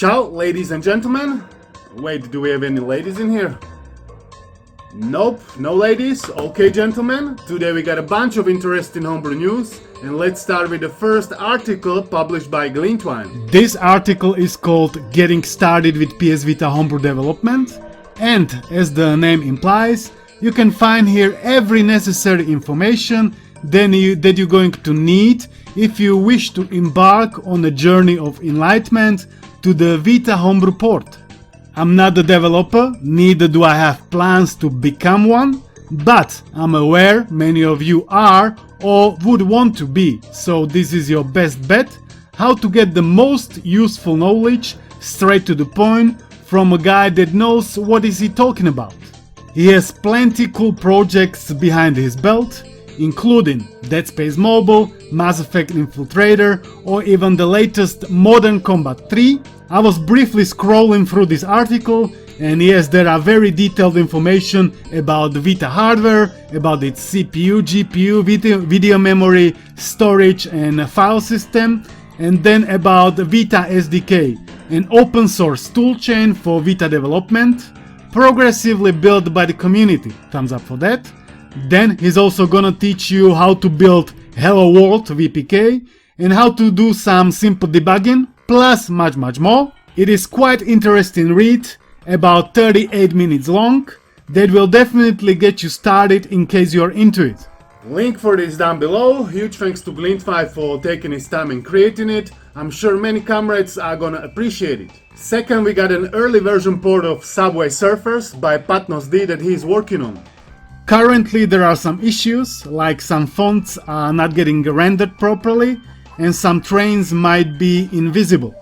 Ciao, ladies and gentlemen. Wait, do we have any ladies in here? Nope, no ladies. Okay, gentlemen. Today we got a bunch of interesting homebrew news, and let's start with the first article published by Glintwine. This article is called Getting Started with Ps Vita Homebrew Development, and as the name implies, you can find here every necessary information that you're going to need if you wish to embark on a journey of enlightenment to the Vita Homebrew port. I'm not a developer, neither do I have plans to become one, but I'm aware many of you are or would want to be, so this is your best bet how to get the most useful knowledge straight to the point from a guy that knows what is he talking about. He has plenty cool projects behind his belt, including Dead Space Mobile, Mass Effect Infiltrator, or even the latest Modern Combat 3. I was briefly scrolling through this article, and yes, there are very detailed information about the Vita hardware, about its CPU, GPU, video memory, storage and file system, and then about the Vita SDK, an open source toolchain for Vita development, progressively built by the community. Thumbs up for that. Then he's also gonna teach you how to build Hello World VPK and how to do some simple debugging, plus much more. It is quite interesting read, about 38 minutes long, that will definitely get you started in case you're into it. Link for this down below. Huge thanks to Glintwine for taking his time in creating it. I'm sure many comrades are gonna appreciate it. Second, we got an early version port of Subway Surfers by PatnosD that he's working on. Currently there are some issues, like some fonts are not getting rendered properly and some trains might be invisible.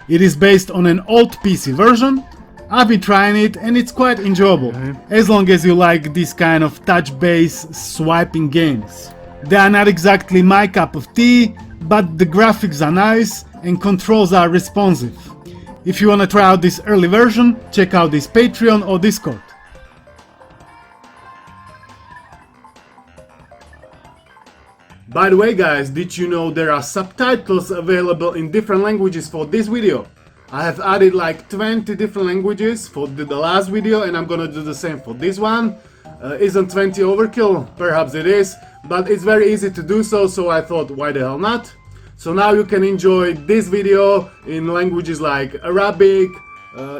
It is based on an old PC version. I've been trying it and it's quite enjoyable, as long as you like this kind of touch-based swiping games. They are not exactly my cup of tea, but the graphics are nice and controls are responsive. If you wanna try out this early version, check out this Patreon or Discord. By the way guys, did you know there are subtitles available in different languages for this video? I have added like 20 different languages for the last video and I'm gonna do the same for this one. Isn't 20 overkill? Perhaps it is, but it's very easy to do so, so I thought why the hell not? So now you can enjoy this video in languages like Arabic,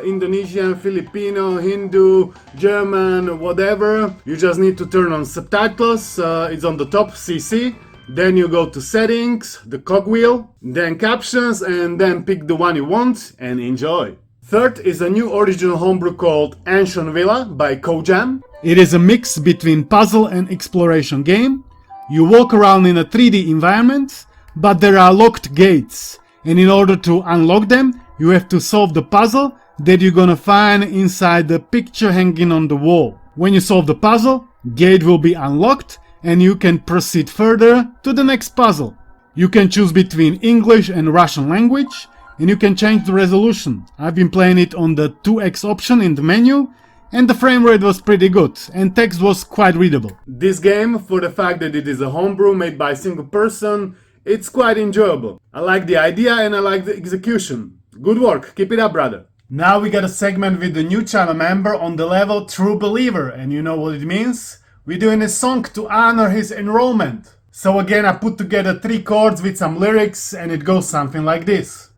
Indonesian, Filipino, Hindu, German, whatever. You just need to turn on subtitles, it's on the top CC. Then you go to settings, the cogwheel, then captions, and then pick the one you want and enjoy. Third is a new original homebrew called Ancient Villa by Kojam. It is a mix between puzzle and exploration game. You walk around in a 3D environment, but there are locked gates, and in order to unlock them, you have to solve the puzzle that you're gonna find inside the picture hanging on the wall. When you solve the puzzle, gate will be unlocked and you can proceed further to the next puzzle. You can choose between English and Russian language, and you can change the resolution. I've been playing it on the 2x option in the menu, and the frame rate was pretty good, and text was quite readable. This game, for the fact that it is a homebrew made by a single person, it's quite enjoyable. I like the idea and I like the execution. Good work, keep it up, brother. Now we got a segment with the new channel member on the level True Believer, and you know what it means? We're doing a song to honor his enrollment. So again, I put together 3 chords with some lyrics and it goes something like this.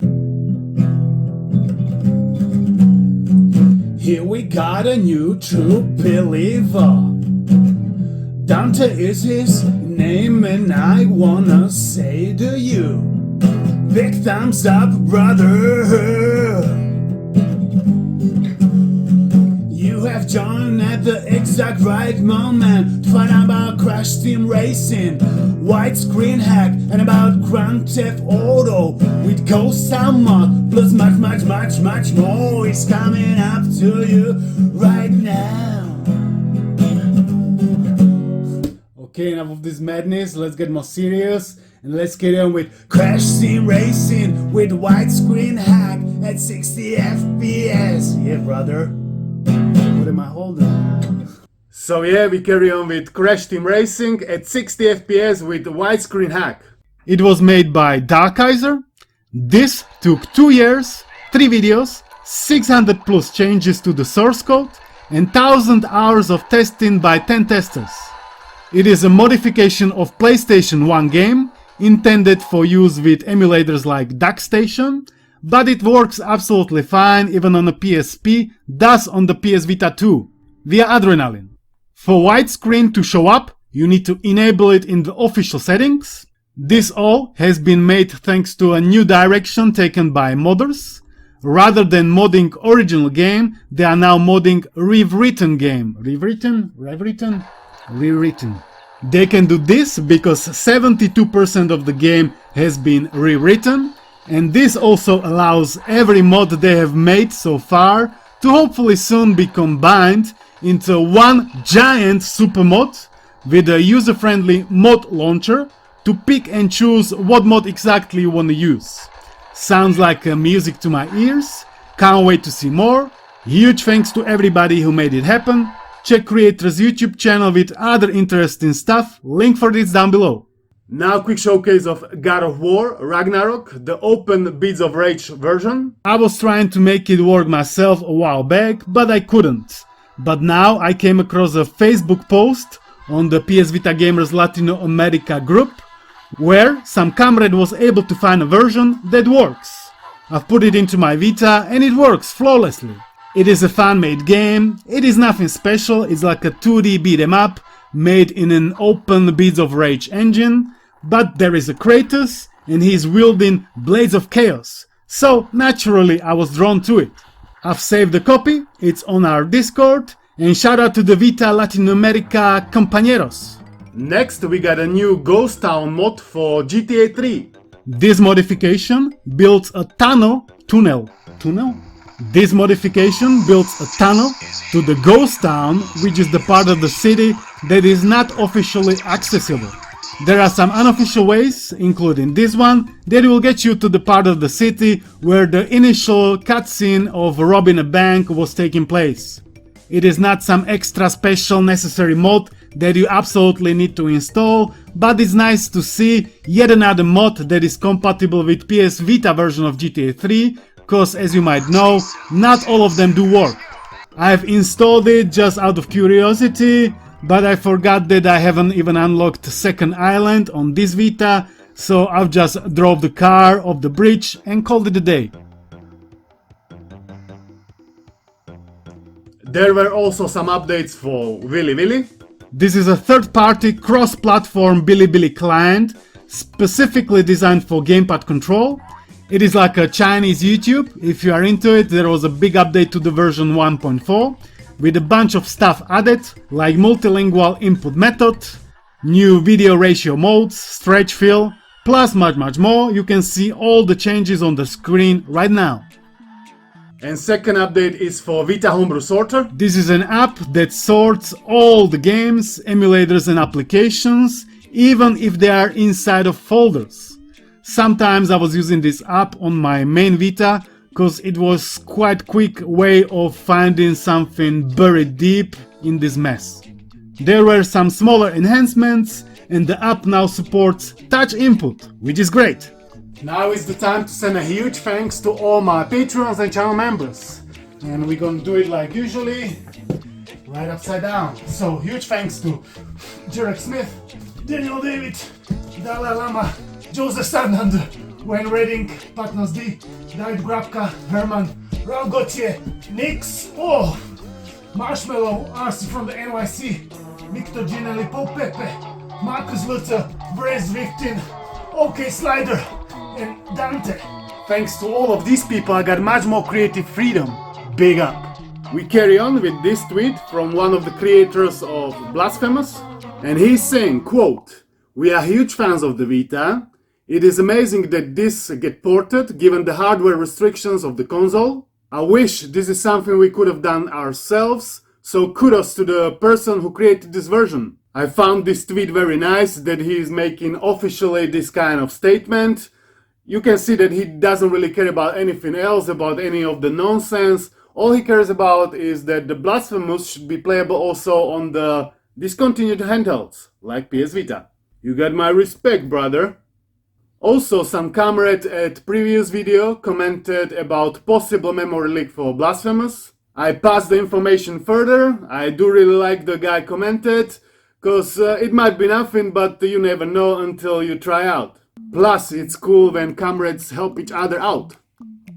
Here we got a new true believer. Dante is his name and I wanna say to you, big thumbs up, brother. You have joined at the exact right moment to find out about Crash Team Racing, widescreen hack, and about Grand Theft Auto with Ghost Sound Mod, plus much more is coming up to you right now. Okay, enough of this madness, let's get more serious and let's get on with Crash Team Racing with widescreen hack at 60 FPS. Yeah, brother. what am I holding? So yeah, we carry on with Crash Team Racing at 60 FPS with widescreen hack. It was made by Darkizer. This took 2 years, 3 videos, 600 plus changes to the source code, and 1000 hours of testing by 10 testers. It is a modification of PlayStation 1 game, intended for use with emulators like DuckStation, but it works absolutely fine even on a PSP, thus on the PS Vita 2, via Adrenaline. For widescreen to show up, you need to enable it in the official settings. This all has been made thanks to a new direction taken by modders. Rather than modding original game, they are now modding rewritten game. Rewritten? They can do this because 72% of the game has been rewritten, and this also allows every mod they have made so far to hopefully soon be combined into one giant super mod with a user-friendly mod launcher to pick and choose what mod exactly you want to use. Sounds like music to my ears. Can't wait to see more. Huge thanks to everybody who made it happen. Check Creator's YouTube channel with other interesting stuff. Link for this down below. Now quick showcase of God of War Ragnarok, the open Beats of Rage version. I was trying to make it work myself a while back, but I couldn't. But now I came across a Facebook post on the PS Vita Gamers Latino America group, where some comrade was able to find a version that works. I've put it into my Vita and it works flawlessly. It is a fan-made game, it is nothing special, it's like a 2D beat 'em up made in an open Beats of Rage engine, but there is a Kratos and he's wielding Blades of Chaos, so naturally I was drawn to it. I've saved the copy, it's on our Discord, and shout out to the Vita Latino America compañeros. Next we got a new Ghost Town mod for GTA 3. This modification builds a tunnel? This modification builds a tunnel to the Ghost Town, which is the part of the city that is not officially accessible. There are some unofficial ways, including this one, that will get you to the part of the city where the initial cutscene of robbing a bank was taking place. It is not some extra special necessary mod that you absolutely need to install, but it's nice to see yet another mod that is compatible with PS Vita version of GTA 3, cause as you might know, not all of them do work. I've installed it just out of curiosity, but I forgot that I haven't even unlocked Second Island on this Vita, so I've just drove the car off the bridge and called it a day. There were also some updates for Willy Willy. This is a third-party cross-platform Bilibili client, specifically designed for gamepad control. It is like a Chinese YouTube. If you are into it, there was a big update to the version 1.4 with a bunch of stuff added, like multilingual input method, new video ratio modes, stretch fill, plus much more. You can see all the changes on the screen right now. And second update is for Vita Homebrew Sorter. This is an app that sorts all the games, emulators and applications, even if they are inside of folders. Sometimes I was using this app on my main Vita because it was quite quick way of finding something buried deep in this mess. There were some smaller enhancements and the app now supports touch input, which is great. Now is the time to send a huge thanks to all my patrons and channel members. And we're gonna do it like usually, right upside down. So huge thanks to Jarek Smith, Daniel David, Dalaylama, Joseph Santander, Wayne Redding, PatnosD, Dawid Grabka, Herman, Raul Gauthier, Nix, Marshmallow, RC from the NYC, Victor Ginelli, PopePepe, Marcus Luther, Brace Victin, OKSlider, and Dante. Thanks to all of these people, I got much more creative freedom. Big up. We carry on with this tweet from one of the creators of Blasphemous, and he's saying, quote, "We are huge fans of the Vita. It is amazing that this get ported given the hardware restrictions of the console. I wish this is something we could have done ourselves, so kudos to the person who created this version. I found this tweet very nice that he is making officially this kind of statement. You can see that he doesn't really care about anything else, about any of the nonsense. All he cares about is that the Blasphemous should be playable also on the discontinued handhelds, like PS Vita. You got my respect, brother." Also, some comrade at previous video commented about possible memory leak for Blasphemous. I passed the information further. I do really like the guy commented, cause it might be nothing, but you never know until you try out. Plus, it's cool when comrades help each other out.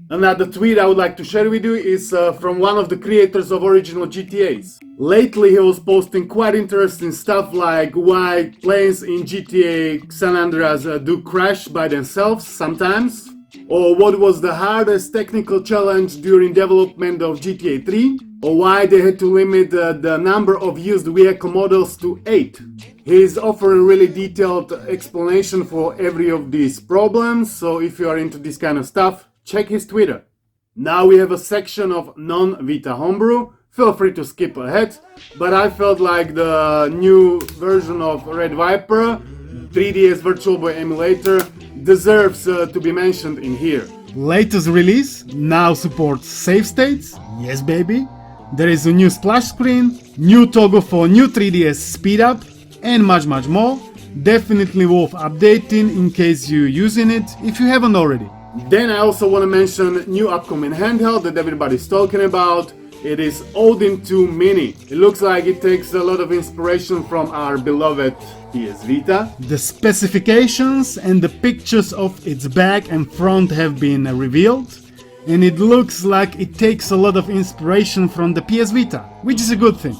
Another tweet I would like to share with you is from one of the creators of original GTAs. Lately he was posting quite interesting stuff like why planes in GTA San Andreas do crash by themselves sometimes, or what was the hardest technical challenge during development of GTA 3, or why they had to limit the number of used vehicle models to 8. He's offering really detailed explanation for every of these problems, so if you are into this kind of stuff, check his Twitter. Now we have a section of non-Vita Homebrew. Feel free to skip ahead, but I felt like the new version of Red Viper, 3DS Virtual Boy emulator, deserves to be mentioned in here. Latest release now supports save states. Yes, baby. There is a new splash screen, new toggle for new 3DS speed up, and much more. Definitely worth updating in case you're using it if you haven't already. Then I also want to mention new upcoming handheld that everybody's talking about. It is Odin 2 Mini. It looks like it takes a lot of inspiration from our beloved PS Vita. The specifications and the pictures of its back and front have been revealed, and it looks like it takes a lot of inspiration from the PS Vita, which is a good thing.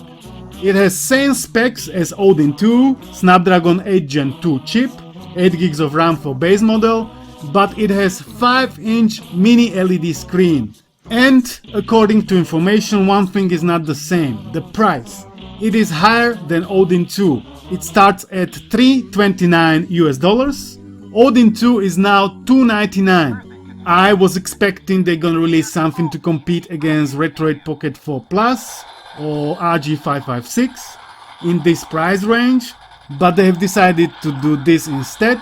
It has same specs as Odin 2, Snapdragon 8 Gen 2 chip, 8 gigs of RAM for base model, but it has 5-inch mini LED screen. And according to information, one thing is not the same: the price. It is higher than Odin 2. It starts at $329 US. Odin 2 is now $299. I was expecting they're gonna release something to compete against Retroid Pocket 4 Plus or RG556 in this price range, but they have decided to do this instead.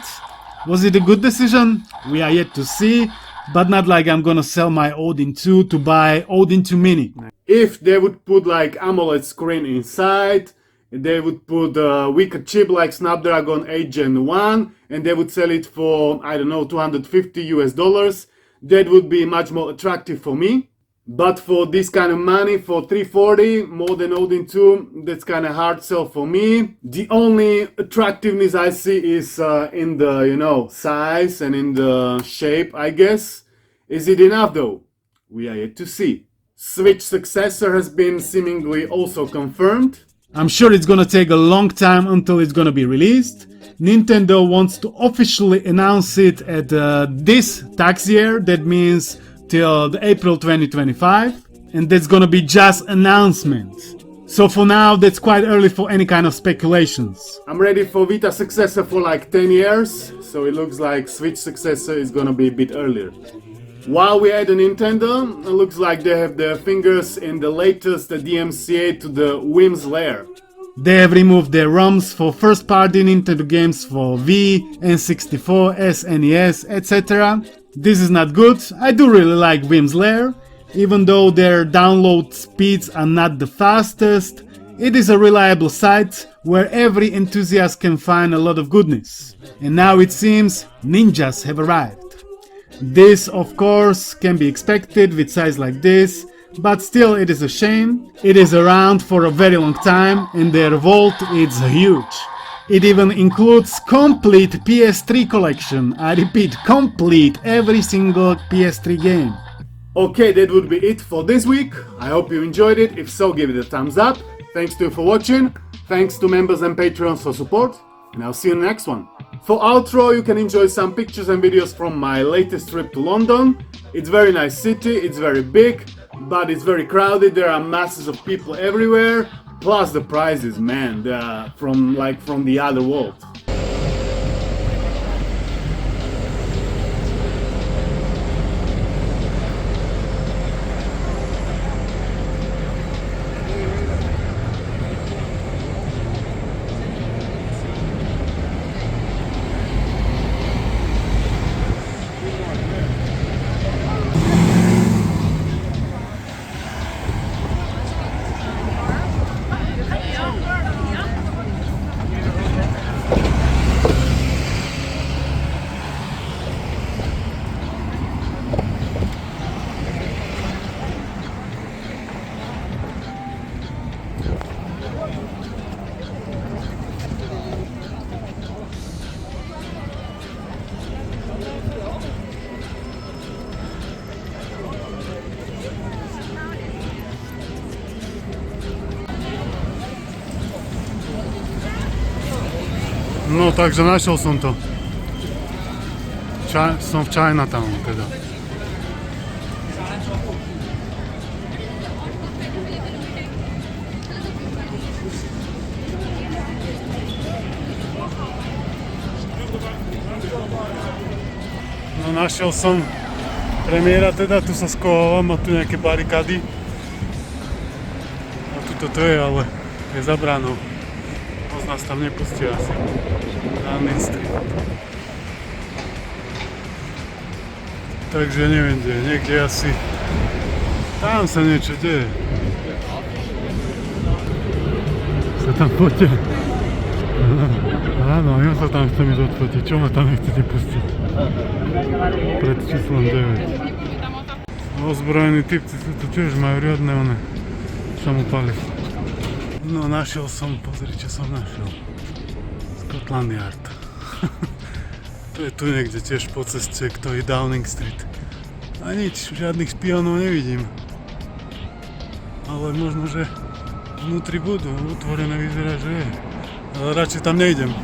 Was it a good decision? We are yet to see. But not like I'm gonna sell my Odin 2 to buy Odin 2 Mini. If they would put like AMOLED screen inside, they would put a weaker chip like Snapdragon 8 Gen 1, and they would sell it for, I don't know, $250 US, that would be much more attractive for me. But for this kind of money, for $340, more than Odin 2, that's kind of hard sell for me. The only attractiveness I see is in the, you know, size and in the shape, I guess. Is it enough though? We are yet to see. Switch successor has been seemingly also confirmed. I'm sure it's gonna take a long time until it's gonna be released. Nintendo wants to officially announce it at this tax year, that means till the April 2025, and that's gonna be just announcement. So for now, that's quite early for any kind of speculations. I'm ready for Vita successor for like 10 years, so it looks like Switch successor is gonna be a bit earlier. While we at the Nintendo, it looks like they have their fingers in the latest DMCA to the Vimms Lair. They have removed their ROMs for first-party Nintendo games for Wii, N64, SNES, etc. This is not good. I do really like Vimms Lair. Even though their download speeds are not the fastest, it is a reliable site where every enthusiast can find a lot of goodness. And now it seems ninjas have arrived. This, of course, can be expected with size like this, but still it is a shame. It is around for a very long time and their vault is huge. It even includes complete PS3 collection. I repeat, complete, every single PS3 game. Okay, that would be it for this week. I hope you enjoyed it. If so, give it a thumbs up. Thanks to you for watching. Thanks to members and patrons for support. And I'll see you in the next one. For outro, you can enjoy some pictures and videos from my latest trip to London. It's a very nice city, it's very big, but it's very crowded. There are masses of people everywhere. Plus the prices, man, they're from the other world. No takže našiel som to. Som v Chinatown teda. No našiel som premiéra teda, tu sa skovávam, má tu nejaké barikády. A tuto to je, ale je za bránou. Moc nás tam nepustia asi. Na Main Street. Takže neviem kde, niekde asi. Tam sa niečo deje. Sa tam poďte. Áno, ja sa tam chcem ísť odfotiť. Čo ma tam nechcete pustiť? Pred číslom 9. Ozbrojení typci sú tu tiež, majú riadne one samopály. No našiel som, pozri čo som našiel. Scotland Yard. To je tu niekde tiež po ceste k tej Downing Street. A nič, žiadnych špionov nevidím. Ale možno, že vnútri budú, otvorené vyzerá, že je. Ale radšej tam nejdem.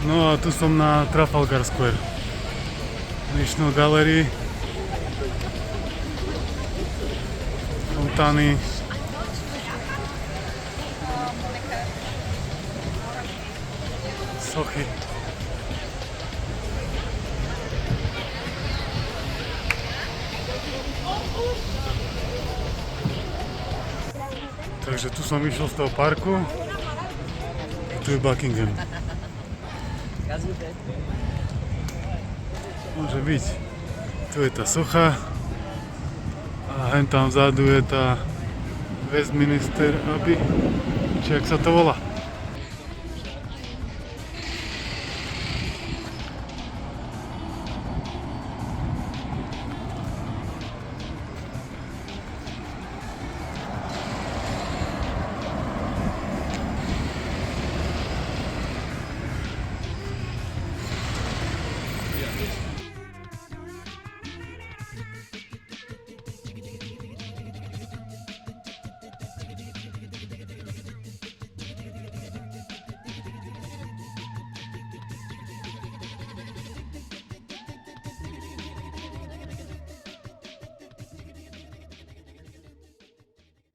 No a tu som na Trafalgar Square. National Gallery. Fontány. Sochy. Takže tu som išiel z toho parku. Tu je Buckingham. Môže byť. Tu je tá socha. A hen tam vzadu je tá Westminster Abbey. Či jak sa to volá?